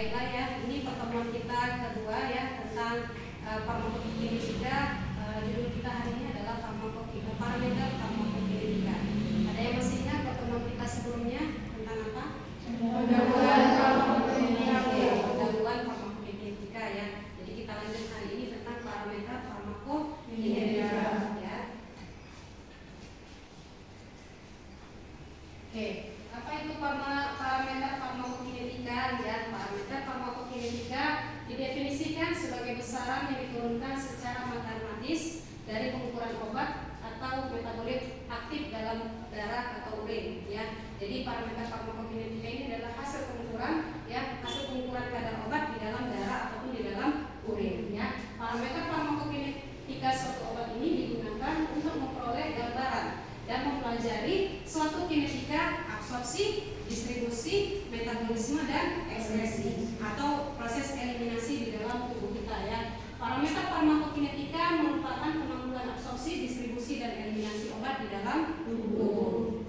Baiklah ya, ini pertemuan kita kedua ya tentang farmakokinetika. Judul kita hari ini adalah parameter farmakokinetika. Ada yang masih ingat pertemuan kita sebelumnya tentang apa? Pendahuluan farmakokinetika ya. Jadi kita lanjut hari ini tentang parameter farmakokinetika ya. Oke, apa itu parameter farmakokinetika ya? Parameter farmakokinetika didefinisikan sebagai besaran yang diturunkan secara matematis dari pengukuran obat atau metabolit aktif dalam darah atau urin ya. Jadi parameter farmakokinetika ini adalah hasil pengukuran ya, hasil pengukuran kadar obat di dalam darah ataupun di dalam urin ya. Parameter farmakokinetika suatu obat ini digunakan untuk memperoleh gambaran dan mempelajari suatu kinetika, absorpsi, distribusi, metabolisme dan ekspresi atau proses eliminasi di dalam tubuh kita ya. Parameter farmakokinetika merupakan kemampuan absorpsi, distribusi dan eliminasi obat di dalam tubuh.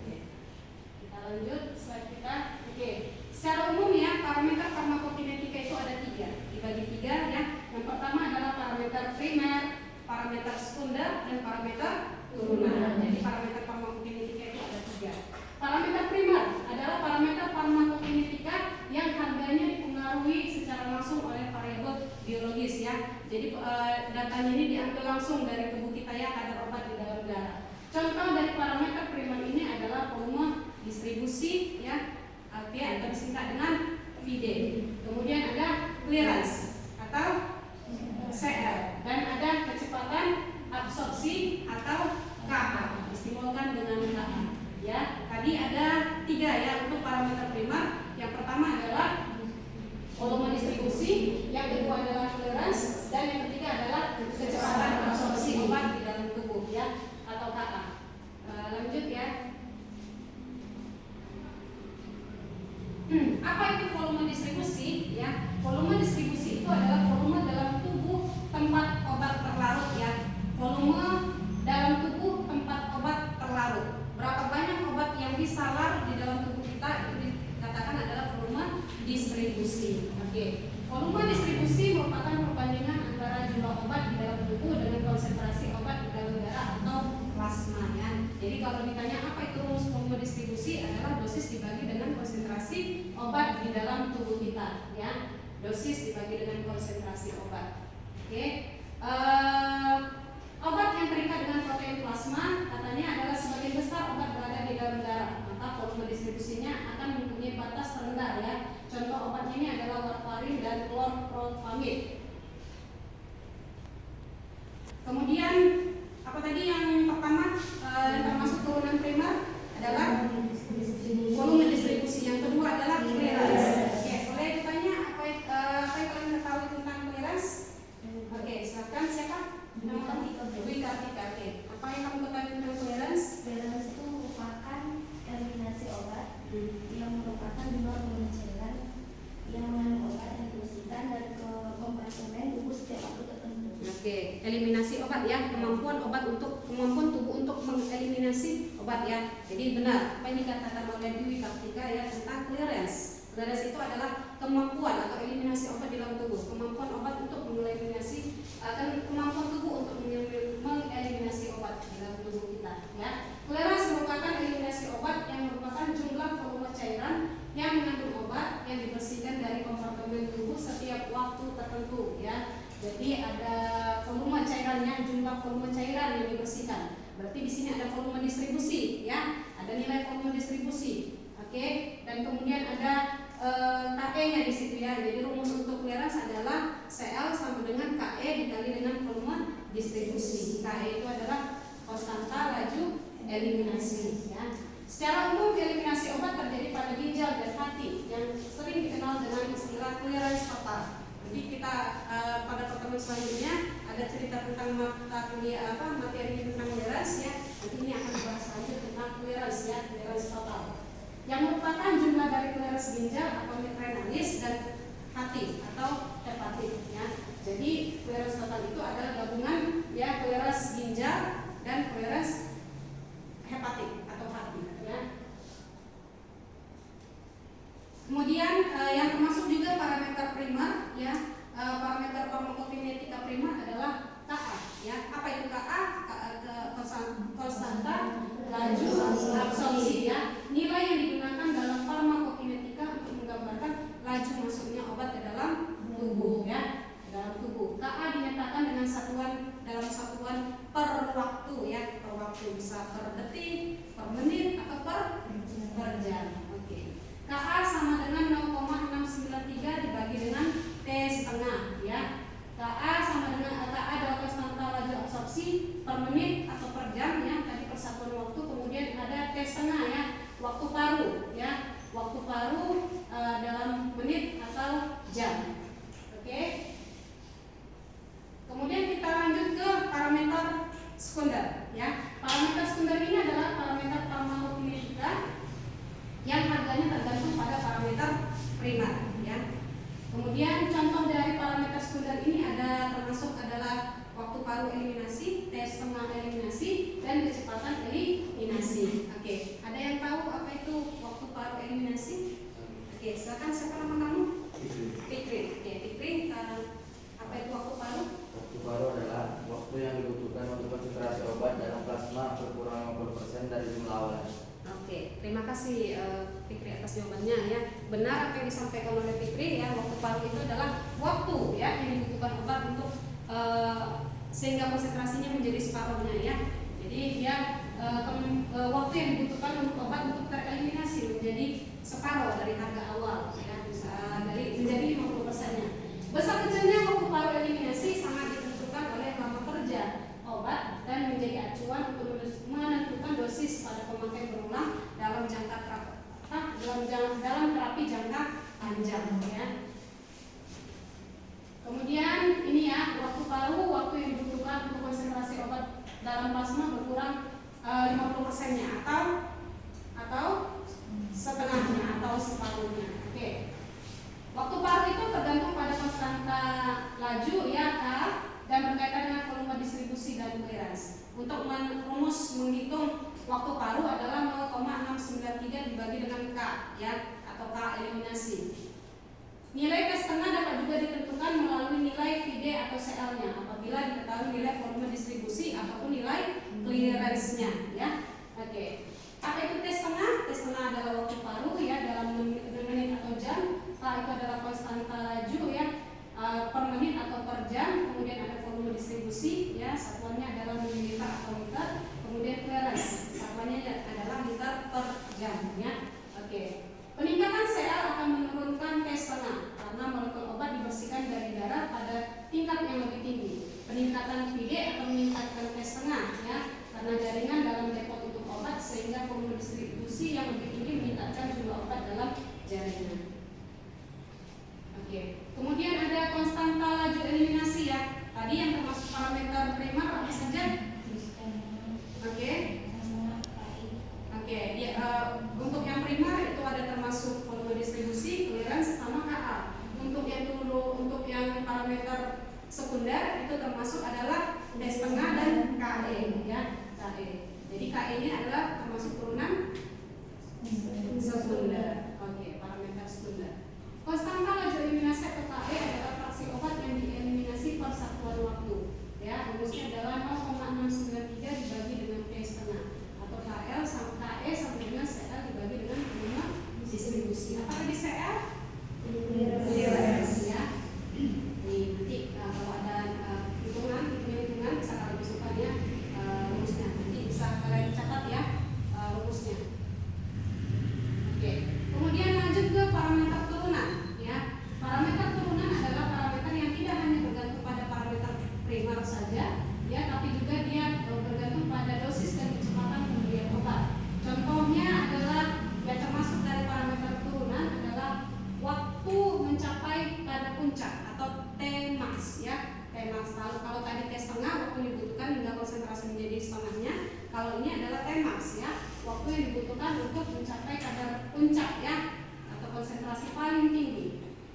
Kita lanjut slide kita. Oke. Secara umum ya, parameter farmakokinetika itu ada 3, dibagi 3 ya. Yang pertama adalah parameter primer, parameter sekunder dan parameter turunan. Jadi parameter farmakokinetika itu ada 3. Parameter primer adalah parameter farmakokinetika yang harganya dipengaruhi secara langsung oleh variabel biologis ya. Jadi datanya ini diambil langsung dari tubuh kita ya, kadar obat di dalam darah. Contoh dari parameter primer ini adalah volume distribusi ya, artinya atau disingkat dengan VD. Kemudian ada clearance atau CL dan ada kecepatan absorpsi atau KA, disimbolkan dengan KA. Ya, tadi ada 3 ya untuk parameter primer. Yang pertama adalah volume distribusi, yang kedua adalah clearance, dan yang ketiga adalah kecepatan absorpsi obat di dalam tubuh ya, atau KA. Lanjut ya. Apa itu volume distribusi? Ya, volume distribusi itu adalah volume dalam tubuh tempat obat terlarut ya. Volume dalam tubuh tempat obat terlarut. Berapa banyak obat yang bisa larut di dalam tubuh kita itu dikatakan adalah volume distribusi. Oke. Volume distribusi merupakan perbandingan antara jumlah obat di dalam tubuh dengan konsentrasi obat di dalam darah atau plasma ya. Jadi kalau ditanya apa itu rumus volume distribusi, adalah dosis dibagi dengan konsentrasi obat di dalam tubuh kita ya. Dosis dibagi dengan konsentrasi obat. Oke. Obat yang terikat dengan protein plasma katanya adalah sebagian besar obat berada di dalam darah, maka volume distribusinya akan mempunyai batas terendah ya. Contoh obatnya ini adalah warfarin dan chlorpromid. Kemudian apa tadi yang pertama termasuk turunan primer adalah volume distribusi. Yang kedua adalah clearance. Oke, boleh ditanya apa yang kalian ketahui tentang clearance? Oke, silakan siapa? Dwi Kartika. Oke, apa yang kamu ketahui tentang clearance? Clearance itu merupakan eliminasi obat yang merupakan jumlah volume cairan yang mengandung obat yang dibersihkan dari kompartemen tubuh setiap waktu tertentu. Oke, eliminasi obat ya, kemampuan tubuh untuk mengeliminasi obat ya. Jadi benar apa yang dikatakan oleh Dwi Kartika ya tentang clearance. Clearance itu adalah kemampuan atau eliminasi obat di dalam tubuh, kemampuan obat untuk mengeliminasi kemampuan tubuh untuk mengeliminasi obat di dalam tubuh kita ya. Clearance merupakan eliminasi obat yang merupakan jumlah volume cairan yang mengandung obat yang dibersihkan dari kompartemen tubuh setiap waktu tertentu ya. Jadi ada volume cairannya, jumlah volume cairan yang dibersihkan. Berarti di sini ada volume distribusi ya, ada nilai volume distribusi. Oke, dan kemudian ada KE-nya di situ ya. Jadi rumus untuk clearance adalah CL sama dengan KE dikali dengan volume distribusi. KE itu adalah konstanta laju eliminasi ya. Secara umum eliminasi obat terjadi pada ginjal dan hati yang sering dikenal dengan istilah clearance total. Jadi kita pada pertemuan selanjutnya ada cerita tentang materi tentang clearance ya. Nanti ini akan dibahas lanjut tentang clearance ya, clearance total. Yang merupakan jumlah dari clearance ginjal atau renalis dan hati atau hepatit ya. Jadi clearance total itu adalah gabungan ya clearance ginjal dan clearance hepatit atau hati ya. Kemudian yang termasuk juga parameter per jam. Oke. Ka sama dengan 0,693 dibagi dengan T setengah ya. Ka sama dengan Ka adalah konstanta laju absorpsi per menit atau per jam ya, tadi persatuan waktu. Kemudian ada T setengah ya, waktu paruh ya. Waktu paruh dalam menit atau jam. Oke. Kemudian kita lanjut ke parameter sekunder ya. Parameter sekunder ini adalah parameter farmakokinetika yang harganya tergantung pada parameter primer ya. Kemudian contoh dari parameter sekunder ini termasuk adalah waktu paruh eliminasi, T setengah eliminasi, dan kecepatan eliminasi. Oke, ada yang tahu apa itu waktu paruh eliminasi? Oke, silakan, siapa nama kamu? Fikri. Oke, Fikri, apa itu waktu paruh? Waktu paruh adalah waktu yang dibutuhkan untuk konsentrasi obat dalam plasma berkurang 50% dari jumlah awalnya. Oke, terima kasih Fikri atas jawabannya ya. Benar apa yang disampaikan oleh Fikri ya, waktu paruh itu adalah waktu ya yang dibutuhkan obat untuk sehingga konsentrasinya menjadi separuhnya ya. Jadi dia waktu yang dibutuhkan untuk obat untuk tereliminasi menjadi separuh dari harga awal ya, bisa dari menjadi 50%-nya. Besar kecilnya waktu paruh eliminasi sangat ditentukan oleh lama kerja obat dan menjadi acuan untuk menentukan dosis pada pemakaian berulang dalam dalam terapi jangka panjang ya. Kemudian ini ya, waktu paruh waktu yang dibutuhkan untuk konsentrasi obat dalam plasma berkurang 50%-nya atau setengahnya atau separuhnya. Oke. Waktu paruh itu tergantung pada konstanta laju ya K dan berkaitan dengan volume distribusi dan clearance. Untuk rumus menghitung waktu paruh adalah 0,693 dibagi dengan K ya, atau K eliminasi. Nilai T setengah dapat juga ditentukan melalui nilai VD atau CL-nya apabila diketahui nilai volume distribusi ataupun nilai clearance-nya ya. Oke. Apa itu T setengah? T setengah adalah waktu paruh ya dalam menit atau jam. K itu adalah konstanta laju ya per menit atau per jam. Kemudian ada volume distribusi ya, satuannya adalah mililiter atau liter. Kemudian clearance, satuannya adalah liter per jam ya. Oke. Peningkatan CL akan menurunkan T setengah karena molekul obat dibersihkan dari darah pada tingkat yang lebih tinggi. Peningkatan VD akan meningkatkan T setengah ya, karena jaringan dalam depot untuk obat sehingga volume distribusi yang lebih tinggi meningkatkan jumlah obat dalam jaringan. Oke. Kemudian ada konstanta laju eliminasi ya. Tadi yang termasuk parameter primer apa saja? Oke. Oke, untuk yang primer itu ada termasuk volume distribusi, clearance sama KA. Untuk yang parameter sekunder itu termasuk adalah T setengah dan KE ya, KE. Jadi KE ini adalah termasuk turunan sekunder. Oke, parameter sekunder. Konstanta laju eliminasi atau KE adalah fraksi obat yang dieliminasi per satuan waktu. Ya, rumusnya adalah 0,693 dibagi dengan T setengah. KL sama KE sama dengan CL dibagi dengan volume distribusi. Apa tadi CL? Clearance ya. Nanti kalau ada hitungan bisa kalian masukkan ya rumusnya. Nanti bisa kalian catat ya rumusnya. Oke. Kemudian lanjut ke parameter turunan ya. Parameter turunan adalah parameter yang tidak hanya bergantung pada parameter primer saja ya, tapi juga dia bergantung pada dosis dan kecepatan pemberian obat. Contohnya adalah yang termasuk dari parameter turunan adalah waktu mencapai kadar puncak atau Tmax ya. Tmax kalau tadi T setengah waktu yang dibutuhkan hingga konsentrasi menjadi setengahnya. Kalau ini adalah Tmax ya, waktu yang dibutuhkan untuk mencapai kadar puncak ya atau konsentrasi paling tinggi.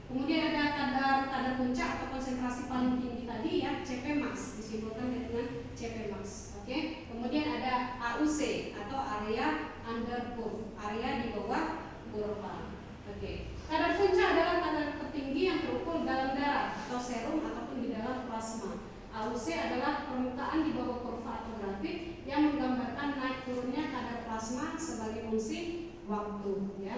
Kemudian ada kadar puncak atau konsentrasi paling tinggi tadi ya, Cp max, disimbolkan dengan Cp max. Oke. Kemudian ada AUC atau area under curve, area di bawah kurva. Oke. Kadar puncak adalah kadar tertinggi yang terukur dalam darah atau serum ataupun di dalam plasma. AUC adalah permukaan di bawah kurva atau grafik yang menggambarkan naik turunnya kadar plasma sebagai fungsi waktu ya.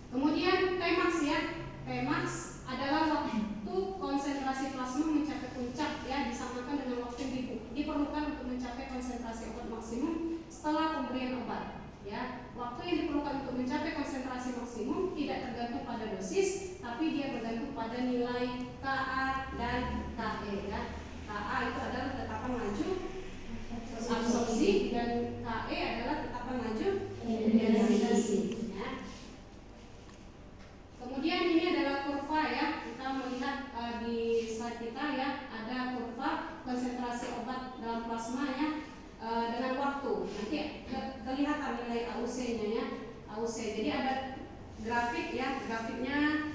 Kemudian Tmax ya. Tmax adalah waktu konsentrasi plasma mencapai puncak ya, disamakan dengan waktu yang diperlukan untuk mencapai tapi dia bergantung pada nilai KA dan KE ya. KA itu adalah tetapan laju absorpsi dan KE adalah tetapan laju eliminasi ya. Kemudian ini adalah kurva ya. Kita melihat di slide kita ya, ada kurva konsentrasi obat dalam plasma ya dengan waktu. Nanti kelihatan nilai AUC-nya ya. AUC. Jadi ada grafik ya, grafiknya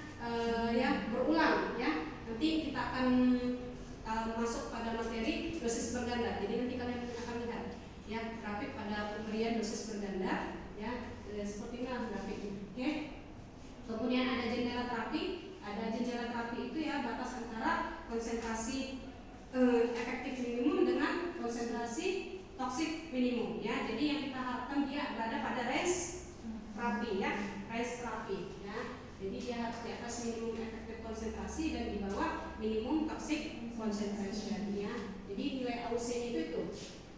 ya berulang ya. Nanti kita akan masuk pada materi dosis berganda. Jadi nanti kalian akan lihat ya grafik pada pemberian dosis berganda ya. Seperti ini grafiknya. Oke. Kemudian ada jendela terapi. Ada jendela terapi itu ya batas antara konsentrasi efektif minimum dengan konsentrasi toksik minimum ya. Jadi yang kita harapkan dia berada pada range terapi ya, range terapi ya. Jadi dia harus di atas minimum efektif konsentrasi dan di bawah minimum toxic concentration ya. Jadi nilai AUC-nya itu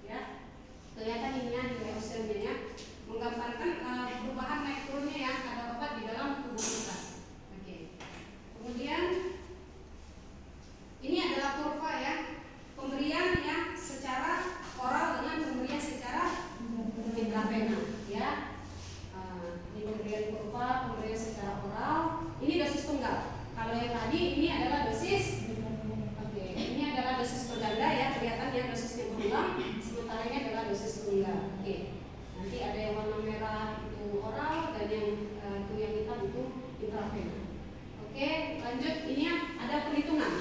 ya. Kelihatan ini ya nilai AUC-nya ya. Menggambarkan perubahan naik turunnya ya kadar obat di dalam tubuh kita. Oke. Kemudian ini adalah kurva ya. Pemberian ya secara oral dengan pemberian secara intravena ya. Ini pemberian kurva, pemberian secara oral. Ini dosis tunggal. Kalau yang tadi ini adalah dosis. Oke, ini adalah dosis berganda ya. Kelihatan ya dosisnya berulang. Sementara ini adalah dosis tunggal. Oke. Nanti ada yang warna merah itu oral dan yang itu yang hitam itu intravena. Oke, lanjut. Ini ada perhitungan.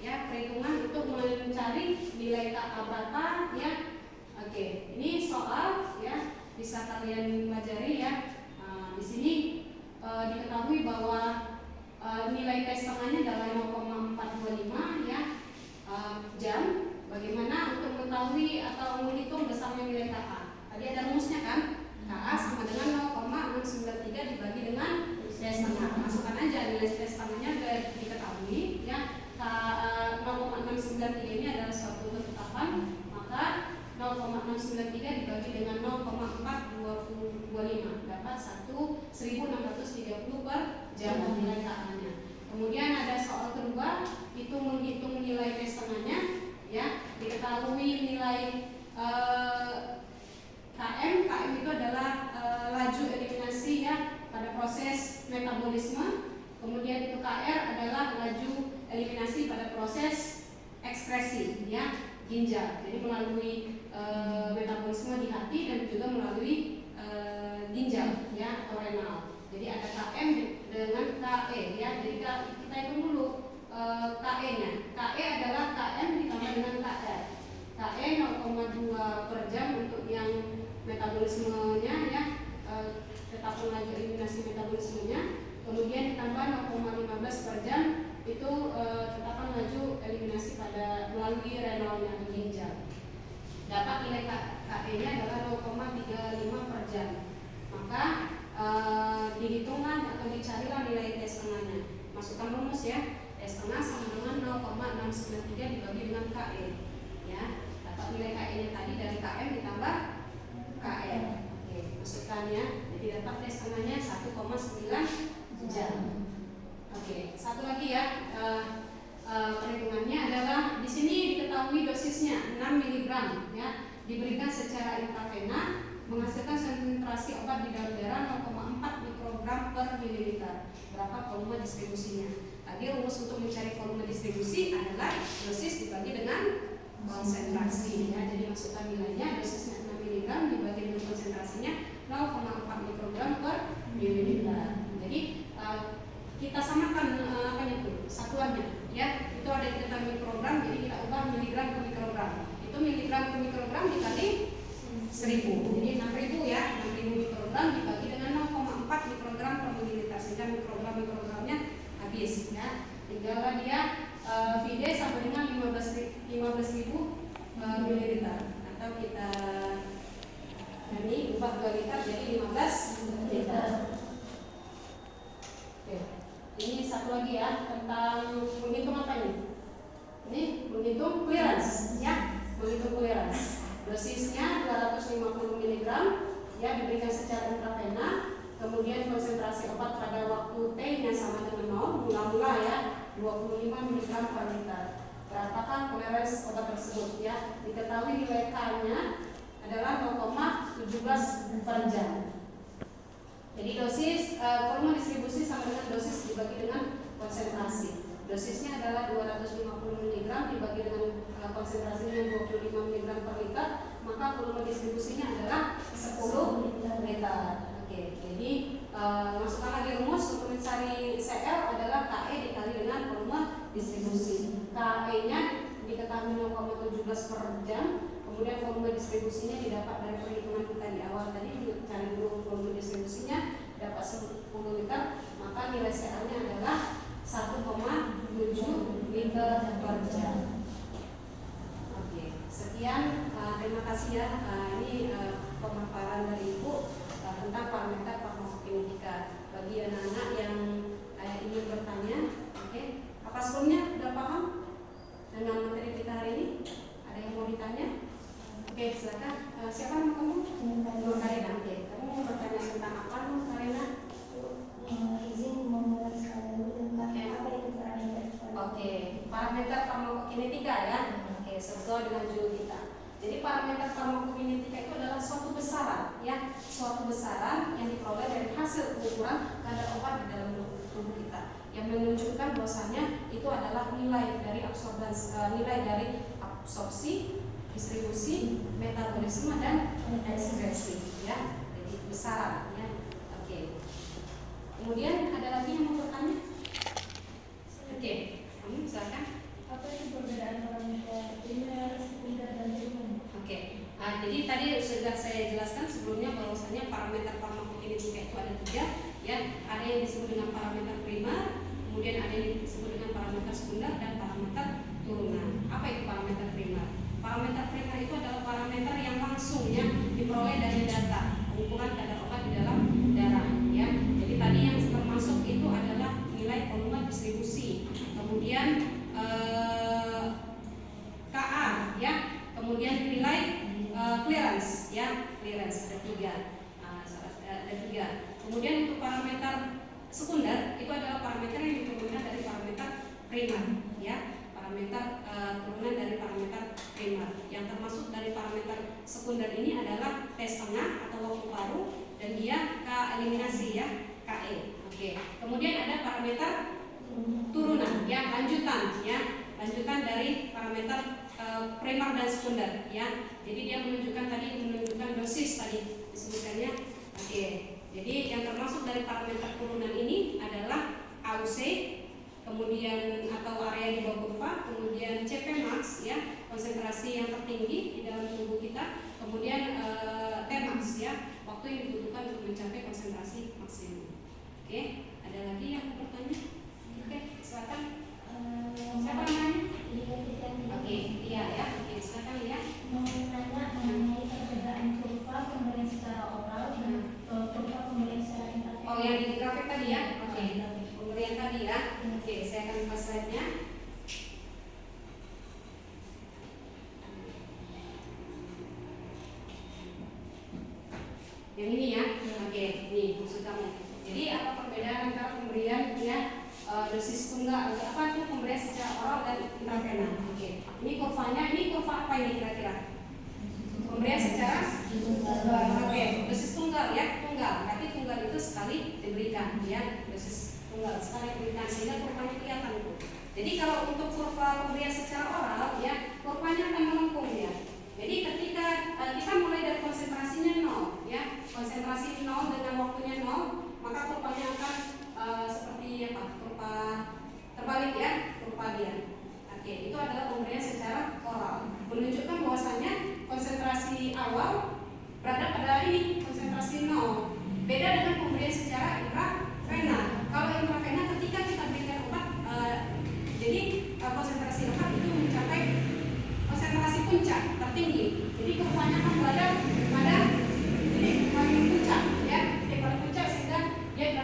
Ya, perhitungan untuk mencari nilai KA berapa ya. Oke, ini soal ya. Bisa kalian pelajari ya. Di sini diketahui bahwa nilai T setengahnya adalah 0,425 ya jam. Bagaimana untuk mengetahui atau menghitung besarnya nilai KA? Tadi ada rumusnya kan? KA sama dengan 0,693 dibagi dengan T setengah. Masukkan aja nilai T setengahnya diketahui ya. 0,693 ini adalah suatu ketetapan, maka 0,693 dibagi dengan 0,425 dapat 1630 per jam nilai KA-nya. Kemudian ada soal kedua, itu menghitung nilai T setengahnya ya. Diketahui nilai KM itu adalah laju eliminasi ya pada proses metabolisme. Kemudian itu KR adalah laju eliminasi pada proses ekskresi ya ginjal. Jadi melalui metabolisme di hati dan juga melalui ginjal ya atau renal. Jadi ada KM dengan KE ya. Jadi kita hitung dulu KE-nya. KE adalah KM ditambah dengan KR. KE 0,2 per jam untuk yang metabolismenya ya, tetapan laju eliminasi metabolismenya. Kemudian ditambah 0,15 per jam itu tetapan laju eliminasi pada melalui renalnya atau ginjal. Dapat nilai KE-nya adalah 0,35 per jam. Maka dihitunglah atau dicarilah nilai T setengahnya. Masukkan rumus ya. T setengah sama dengan 0,693 dibagi dengan KE. Ya, dapat nilai KE-nya tadi dari KM ditambah KR. Oke, masukkan ya. Jadi dapat T setengahnya 1,9 jam. Oke, satu lagi ya. Perhitungannya adalah di sini diketahui dosisnya 6 mg ya, diberikan secara intravena menghasilkan konsentrasi obat di dalam darah 0,4 mikrogram per mililiter. Berapa volume distribusinya? Tadi rumus untuk mencari volume distribusi adalah dosis dibagi dengan konsentrasi ya. Jadi masukkan nilainya, dosisnya 6 mg dibagi dengan konsentrasinya 0,4 mikrogram per mililiter. Jadi kita samakan apa itu satuannya ya. Itu ada di dalam mikrogram, jadi kita ubah miligram per mikrogram. Itu miligram per mikrogram dikali 1000. Jadi 6000 ya. 6000 mikrogram dibagi dengan 0,4 mikrogram per mililiter, sehingga mikrogramnya habis ya. Tinggallah dia VD sama dengan 15.000 mililiter, atau kita ini ubah 2 liter jadi 15 liter. Oke. Ini satu lagi ya, tentang menghitung apa ini? Ini menghitung clearance ya, menghitung clearance. Dosisnya 250 mg ya, diberikan secara intravena. Kemudian kemudian konsentrasi obat pada waktu T-nya sama dengan 0, mula-mula ya 25 mg per liter. Berapakah toleransi obat tersebut ya? Diketahui nilai K-nya adalah 0,17 per jam. Jadi dosis volume distribusi sama dengan dosis dibagi dengan konsentrasi. Dosisnya adalah 250 mg dibagi dengan konsentrasinya 25 mg per liter, maka volume distribusinya adalah 10 liter. Oke, jadi masukkan lagi rumus untuk mencari Cl adalah Ke dikali dengan volume distribusi. Ke-nya diketahui 0,17 per jam, kemudian volume distribusinya didapat dari perhitungan kita di awal tadi, cari dulu volume distribusinya dapat 10 liter, maka nilai Cl-nya adalah 1,7 liter per jam. Oke, sekian, terima kasih ya. Ini pemaparan dari Ibu tentang parameter farmakokinetika. Bagi anak-anak yang ingin bertanya, oke, apa sebelumnya sudah paham dengan materi kita hari ini? Ada yang mau ditanya? Oke, silakan. Siapa nama kamu? Nur Karina. Oke, kamu mau bertanya tentang apa, Nur Karina? Izin meneruskan dulu tentang apa itu parameter. Oke, parameter farmakokinetika ya. Oke, sesuai dengan judul kita. Jadi parameter farmakokinetika itu adalah suatu besaran ya, suatu besaran yang diperoleh dari hasil pengukuran kadar obat di dalam tubuh kita, yang menunjukkan bahwasanya itu adalah nilai dari absorpsi, distribusi, metabolisme dan ekskresi ya. Jadi besaran ya. Oke. Kemudian ada lagi yang mau bertanya? Oke, kamu silakan. Apa itu perbedaan parameter primer, sekunder, dan tertimbun? Oke, jadi tadi sudah saya jelaskan sebelumnya bahwasanya parameter farmakokinetika itu ada 3 ya. Ada yang disebut dengan parameter primer, kemudian ada yang disebut dengan parameter sekunder dan parameter turunan. Apa itu parameter primer? Parameter primer itu adalah parameter yang langsung ya diperoleh dari data pengukuran kadar obat di dalam darah ya. Jadi tadi yang termasuk itu adalah nilai volume distribusi, kemudian Ka ya, kemudian nilai clearance ya, clearance ada 3. Kemudian untuk parameter sekunder itu adalah parameter yang diturunkan dari parameter primer ya, parameter turunan dari parameter primer. Yang termasuk dari parameter sekunder ini adalah T setengah atau waktu paruh, dan dia K eliminasi ya, Ke. Oke. Kemudian ada parameter turunan ya, lanjutan dari parameter primer dan sekunder ya. Jadi dia menunjukkan dosis tadi disebutkannya. Oke. Jadi yang termasuk dari parameter turunan ini adalah AUC, kemudian atau area di bawah kurva, kemudian CP max ya, konsentrasi yang tertinggi di dalam tubuh kita, kemudian T max ya, waktu yang dibutuhkan untuk mencapai konsentrasi maksimum. Oke, ada lagi yang mau bertanya? Oke, silakan. Siapa namanya? Oke, iya ya. Oke, silakan ya. Mau nanya mengenai perbedaan kurva pemberian secara oral dan kurva pemberian secara intravenous. Oh, yang di grafik tadi ya. Oke. Pemberian tadi ya. Oke, saya akan buka slide-nya. Yang ini ya. Oke, ini maksud kamu. Jadi apa perbedaan antara pemberian ya dosis tunggal, apa itu pemberian secara oral dan intravena? Oke. Ini kurvanya, ini kurva apa ini kira-kira? Pemberian secara oke, dosis tunggal ya, tunggal. Tapi tunggal itu sekali diberikan ya, dosis tunggal sekali diberikan sehingga kurvanya kelihatan itu. Jadi kalau untuk kurva pemberian secara oral ya, kurvanya akan melengkung ya. Jadi ketika kita mulai dari konsentrasinya 0 ya, konsentrasi 0 dengan waktunya 0, maka kurvanya akan seperti apa? Kurva terbalik ya, kurva dia. Oke, itu adalah pemberian secara oral, menunjukkan bahwasanya konsentrasi awal berada pada ini, konsentrasi 0. Beda dengan pemberian secara intravena. Kalau intravena ketika kita berikan obat, jadi konsentrasi obat itu mencapai konsentrasi puncak tertinggi. Jadi kurvanya akan berada pada ini paling puncak ya, paling puncak sehingga dia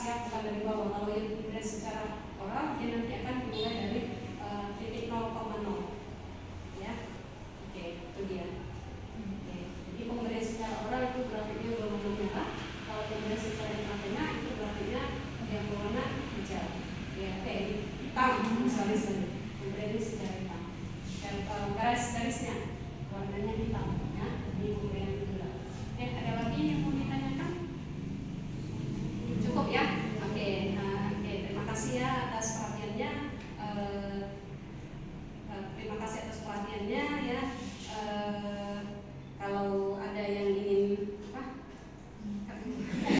bisa tekan dari bawah. Kalau yang diberikan secara oral, dia nanti akan